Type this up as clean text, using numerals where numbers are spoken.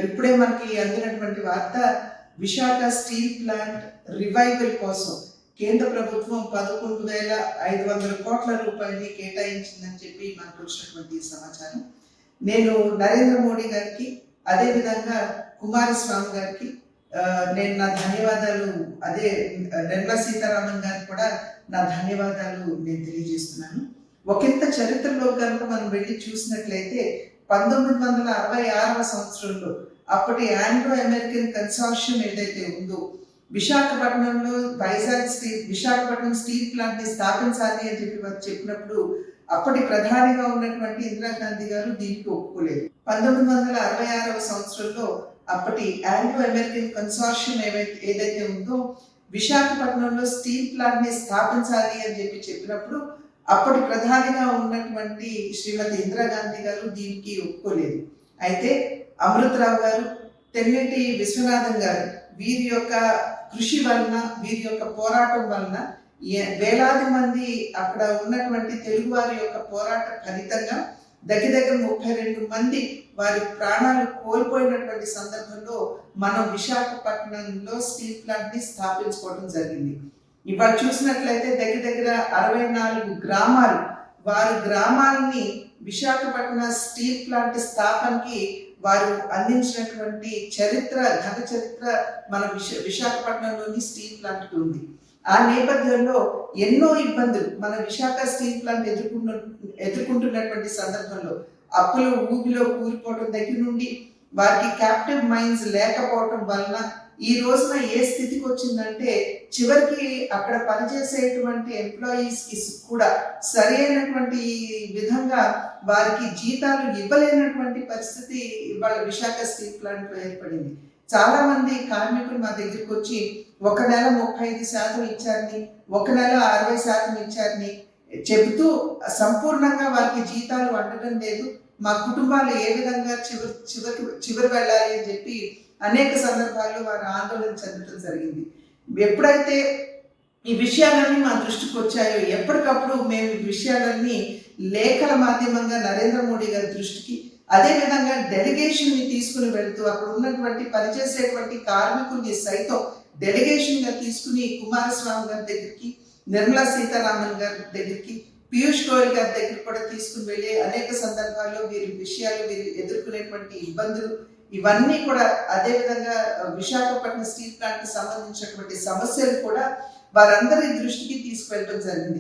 ఇప్పుడే మనకి అందినటువంటి వార్త, విశాఖ స్టీల్ ప్లాంట్ రివైవల్ కోసం కేంద్ర ప్రభుత్వం 11,500 కోట్ల రూపాయలని కేటాయించిందని చెప్పి మనకు వచ్చినటువంటి సమాచారం. నేను నరేంద్ర మోడీ గారికి, అదేవిధంగా కుమారస్వామి గారికి నేను నా ధన్యవాదాలు, అదే నిర్మలా సీతారామన్ గారికి కూడా నా ధన్యవాదాలు నేను తెలియజేస్తున్నాను. ఒకంత చరిత్రలో కనుక మనం వెళ్ళి చూసినట్లయితే 1966వ సంవత్సరంలో అప్పటి ఆంగ్లో అమెరికన్ కన్సార్షియం ఏదైతే ఉందో, విశాఖపట్నంలో విశాఖపట్నం స్టీల్ ప్లాంట్ ని స్థాపించాలి అని చెప్పి వారు చెప్పినప్పుడు అప్పటి ప్రధానిగా ఉన్నటువంటి ఇందిరాగాంధీ గారు దీనికి ఒప్పుకోలేదు. 1966వ సంవత్సరంలో అప్పటి ఆంగ్లో అమెరికన్ కన్సార్షియం ఏదైతే ఉందో, విశాఖపట్నంలో స్టీల్ ప్లాంట్ ని స్థాపించాలి అని చెప్పి చెప్పినప్పుడు అప్పటి ప్రధానిగా ఉన్నటువంటి శ్రీమతి ఇందిరాగాంధీ గారు దీనికి ఒప్పుకోలేదు. అయితే అమృతరావు గారు, తెన్నేటి విశ్వనాథన్ గారు, వీరి యొక్క కృషి వలన, వీరి యొక్క పోరాటం వలన వేలాది మంది అక్కడ ఉన్నటువంటి తెలుగు వారి యొక్క పోరాట ఫలితంగా దగ్గర 32 మంది వారి ప్రాణాలు కోల్పోయినటువంటి సందర్భంలో మనం విశాఖపట్నంలో స్టీల్ ప్లాంట్ ని స్థాపించుకోవడం జరిగింది. ఇవాళ చూసినట్లయితే దగ్గర 64 గ్రామాలు, వారి గ్రామాలని విశాఖపట్నం స్టీల్ ప్లాంట్ స్థాపనకి వారు అందించినటువంటి ఘన చరిత్ర మన విశాఖపట్నంలోని స్టీల్ ప్లాంట్కి ఉంది. ఆ నేపథ్యంలో ఎన్నో ఇబ్బందులు మన విశాఖ స్టీల్ ప్లాంట్ ఎదుర్కొంటున్నటువంటి సందర్భంలో అప్పుల ఊబిలో కూలిపోవడం దగ్గర నుండి వారికి క్యాప్టివ్ మైన్స్ లేకపోవడం వలన ఈ రోజున ఏ స్థితికి వచ్చిందంటే, చివరికి అక్కడ పనిచేసేటువంటి ఎంప్లాయీస్ కి కూడా సరైనటువంటి విధంగా వారికి జీతాలు ఇవ్వలేనటువంటి పరిస్థితి ఇవాళ విశాఖ స్టీల్ ప్లాంట్ లో ఏర్పడింది. చాలా మంది కార్మికులు మా దగ్గరికి వచ్చి ఒక నెల 35% ఇచ్చారని, ఒక నెల 60% ఇచ్చారని చెబుతూ సంపూర్ణంగా వారికి జీతాలు అందడం లేదు, మా కుటుంబాలు ఏ విధంగా చివరి వెళ్ళాలి అని చెప్పి అనేక సందర్భాల్లో వారు ఆందోళన చెందడం జరిగింది. ఎప్పుడైతే ఈ విషయాలన్నీ మా దృష్టికి వచ్చాయో, ఎప్పటికప్పుడు మేము ఈ విషయాలన్నీ లేఖల మాధ్యమంగా నరేంద్ర మోడీ గారి దృష్టికి, అదేవిధంగా డెలిగేషన్ ని తీసుకుని వెళుతూ అక్కడ ఉన్నటువంటి పనిచేసేటువంటి కార్మికుల్ని సైతం డెలిగేషన్ గా తీసుకుని కుమారస్వామి గారి దగ్గరికి, నిర్మలా సీతారామన్ గారి దగ్గరికి, పీయూష్ గోయల్ గారి దగ్గర కూడా తీసుకుని వెళ్ళి అనేక సందర్భాల్లో వీరి ఎదుర్కొనేటువంటి ఇబ్బందులు ఇవన్నీ కూడా, అదేవిధంగా విశాఖపట్నం స్టీల్ ప్లాంట్ కి సంబంధించినటువంటి సమస్యలు కూడా వారందరి దృష్టికి తీసుకువెళ్ళడం జరిగింది.